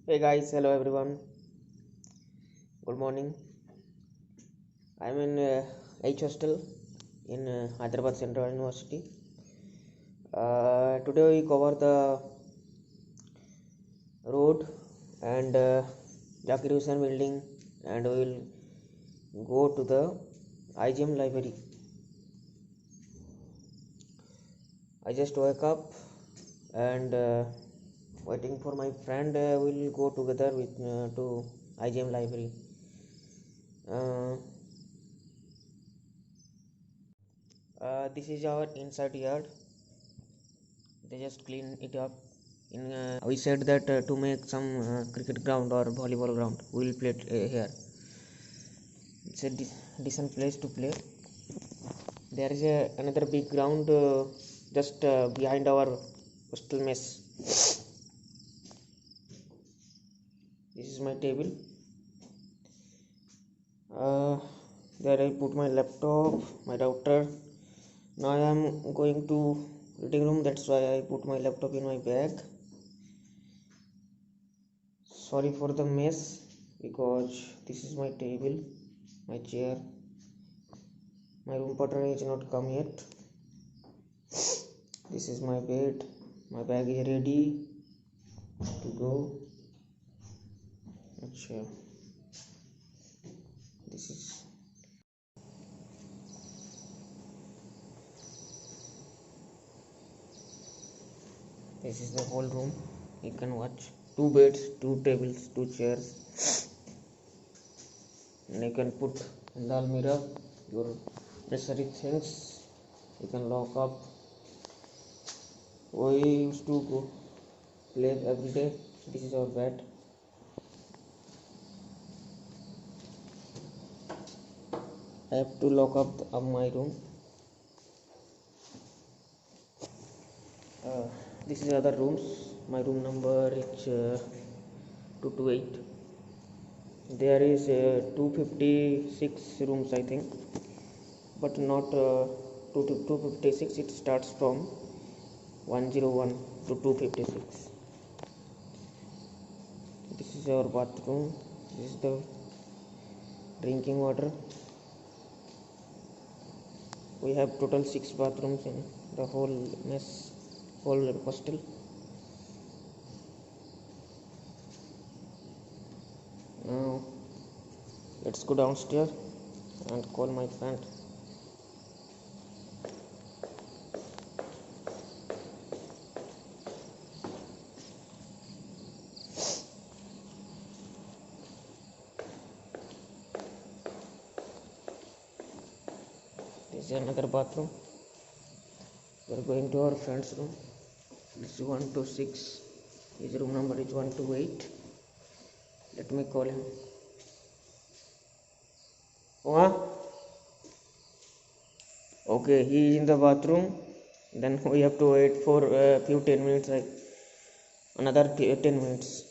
Hey guys, hello everyone. Good morning. I'm in H hostel in Hyderabad Central University. Today we cover the road and Zakir Hussain building, and we will go to the IGM library. I just woke up and waiting for my friend. We'll go together with to IGM library. Uh, this is our inside yard. They just clean it up. We said that to make some cricket ground or volleyball ground, we will play here. It's a decent place to play. There is another big ground just behind our hostel mess. This is my table. uh, there I put my laptop, my router. Now I am going to reading room, that's why I put my laptop in my bag. Sorry for the mess, because this is my table, my chair. My room partner is not come yet. This is my bed. My bag is ready to go. Achha. This is the whole room. You can watch. Two beds, two tables, two chairs, and you can put in the almirah your necessary things. You can lock up. We used to go play every day. This is our bed. I have to lock up my room. uh, this is other rooms. My room number is 228. There is 256 rooms, I think, but not 256. It starts from 101 to 256. This is our bathroom. This is the drinking water. We have total 6 bathrooms in the whole mess, whole hostel. Now let's go downstairs and call my friend. This is another bathroom. We are going to our friend's room. This is 126. His room number is 128. Let me call him. Okay, he is in the bathroom. Then we have to wait for a few 10 minutes, like another 10 minutes.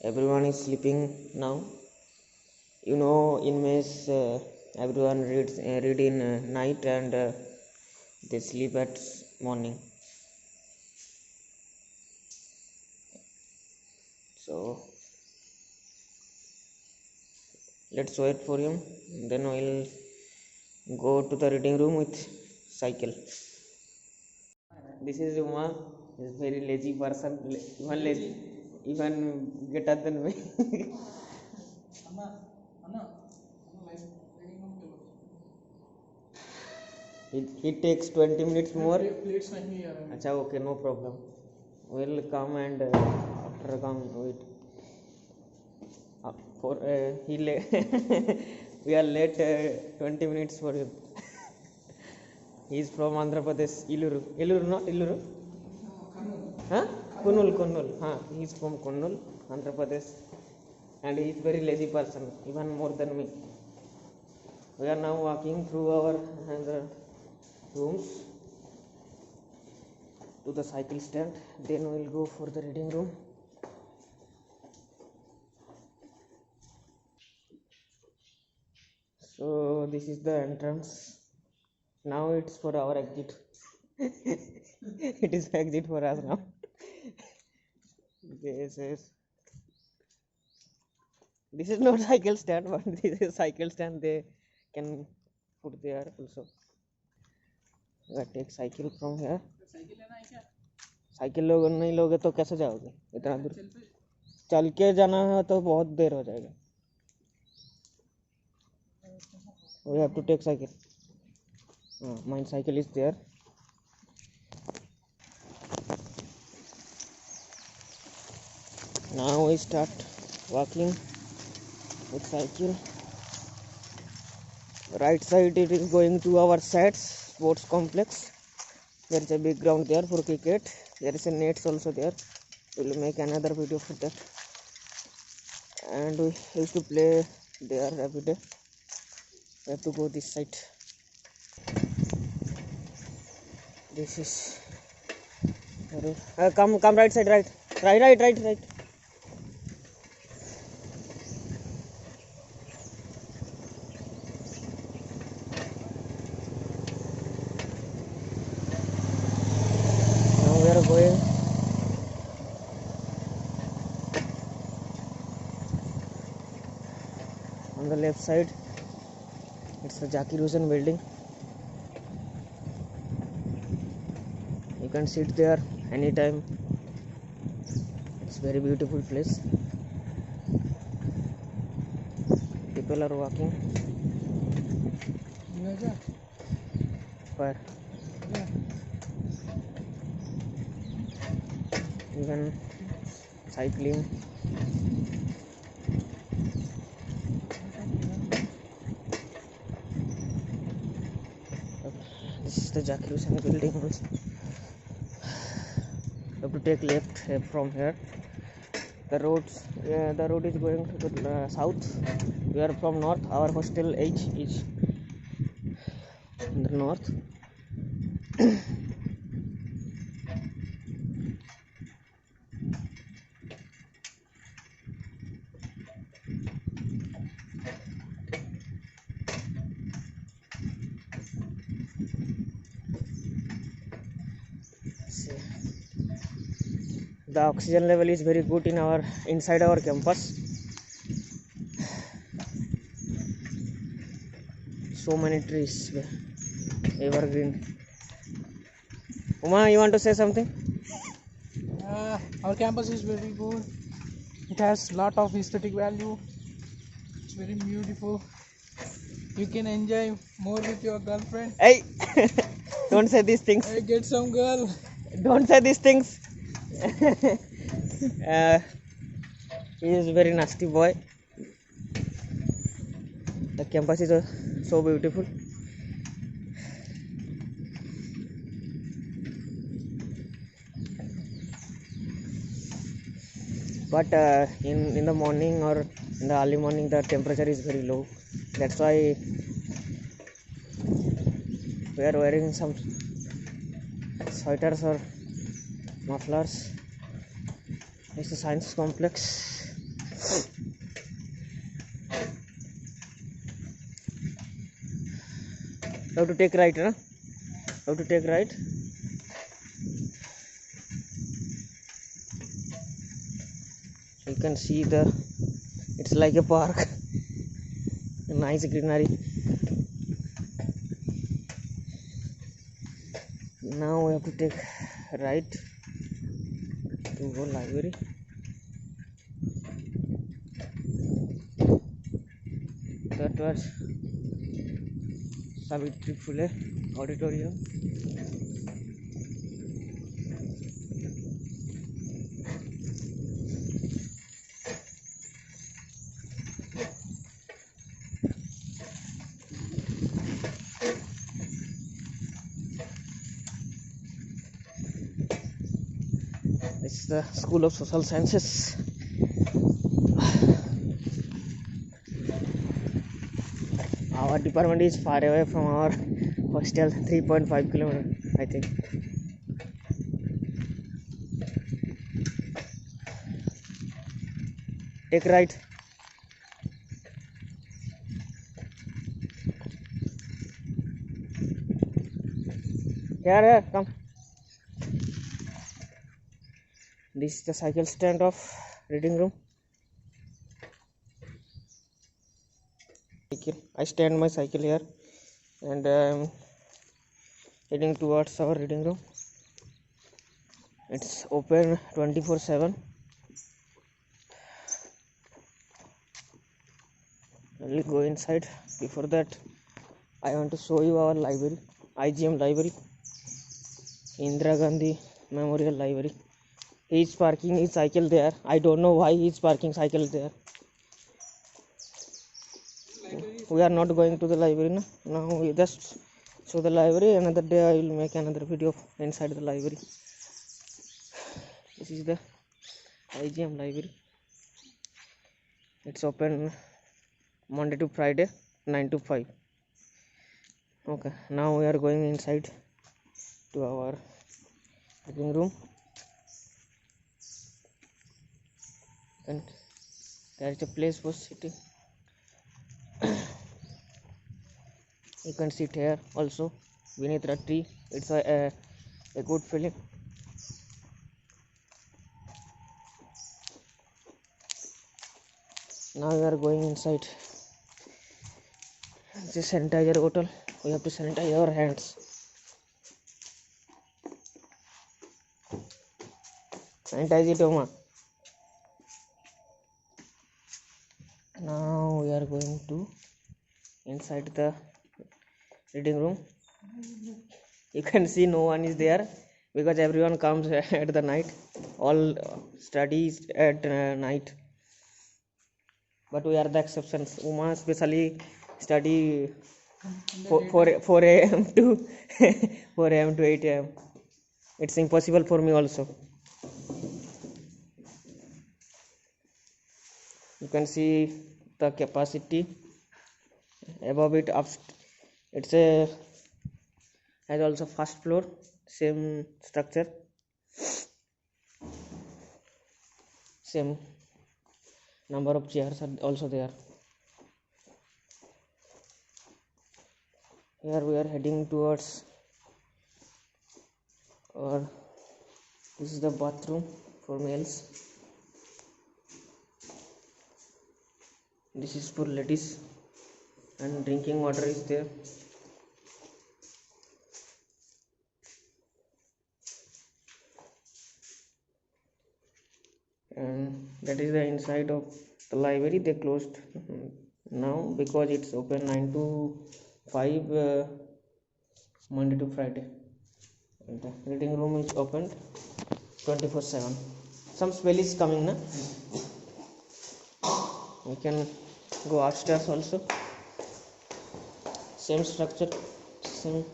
Everyone is sleeping now. You know, in mess, everyone read in night, and they sleep at morning. So let's wait for him. Then we'll go to the reading room with cycle. This is Uma. He's very lazy person. Even lazy, even better than me. He takes 20 minutes more. Acha, okay, no problem. We'll come and after come wait. For he we are late 20 minutes for him. He is from Andhra Pradesh, Iluru. Iluru, not Iluru. Huh? Kunnul. Huh? He is from Kunnul, Andhra Pradesh, and he is very lazy person, even more than me. We are now walking through our rooms to the cycle stand. Then we will go for the reading room. So this is the entrance. Now it's for our exit. It is exit for us now. This is not cycle stand, but this is cycle stand. They can put there also. Take cycle from here. Cycle लोग नहीं लोगे तो कैसे जाओगे इतना दूर? चल के जाना है तो बहुत देर हो जाएगा. We have to take cycle. My cycle is there. Now we start walking with cycle. Right side it is going to our SATS sports complex. There is a big ground there for cricket. There is a nets also there. We will make another video for that. And we used to play there every day. We have to go this side. This is come right side, right. Now we are going. On the left side, it's the Zakir Hussain building. You can sit there anytime. It's very beautiful place. People are walking. Where? Even cycling. This is the Zakir Hussain building. You have to take left from here. The road is going to the south. We are from north. Our hostel H is in the north. The oxygen level is very good in our inside our campus. So many trees, evergreen. Uma, you want to say something? Our campus is very good. It has lot of aesthetic value. It's very beautiful. You can enjoy more with your girlfriend. Hey, don't say these things. Hey, get some girl. Don't say these things. He is a very nasty boy. The campus is so beautiful. But in the morning or in the early morning the temperature is very low. That's why we are wearing some sweaters or mufflers. It's the science complex. You have to take right, huh? You have to take right. You can see it's like a park. A nice greenery. Now we have to take right to go library. That was Savitri Phule Auditorium. This is the School of Social Sciences. Our department is far away from our hostel, 3.5 kilometers, I think. Take right. Here, come. This is the cycle stand of reading room. I stand my cycle here and I'm heading towards our reading room. It's open 24/7. I'll go inside. Before that, I want to show you our library, IGM library, Indira Gandhi Memorial Library. He is parking his cycle there. I don't know why he is parking cycle there. We are not going to the library now. Now we just show the library. Another day I will make another video inside the library. This is the IGM library. It's open Monday to Friday 9 to 5. Okay, now we are going inside to our living room, and there is a place for sitting. You can sit here also beneath the tree. It's a good feeling. Now we are going inside. This is sanitizer bottle. We have to sanitize our hands. Sanitize it, Oma. Now we are going to inside the reading room. You can see no one is there because everyone comes at the night. All studies at night. But we are the exceptions. Uma especially study 4 a.m. to 4 a.m. to 8 a.m. It's impossible for me also. You can see the capacity above it. It's a has also first floor, same structure, same number of chairs are also there. Here we are heading towards this is the bathroom for males. This is for ladies, and drinking water is there. And that is the inside of the library. They closed now because it's open 9 to 5 Monday to Friday. And the reading room is opened 24/7. Some smell is coming, na? We can go upstairs also. Same structure, same.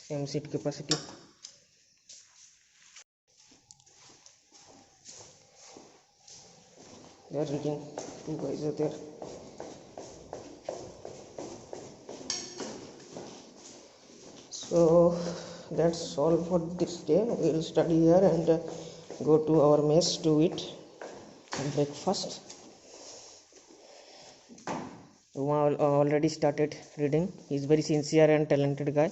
Same seat capacity. They are reading. Two guys are there. So that's all for this day. We will study here and go to our mess to eat breakfast. Uma already started reading. He's very sincere and talented guy.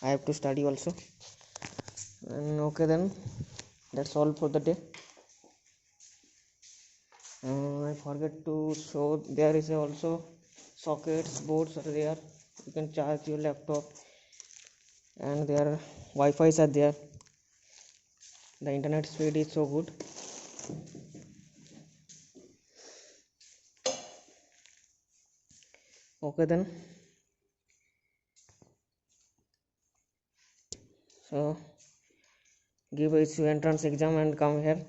I have to study also. And okay then, that's all for the day. I forget to show there is also sockets, boards are there. You can charge your laptop, and their Wi-Fi's are there. The internet speed is so good. Okay then. So give a entrance exam and come here.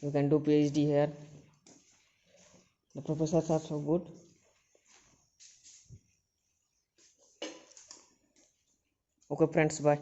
You can do PhD here. The professors are so good. Okay friends, bye.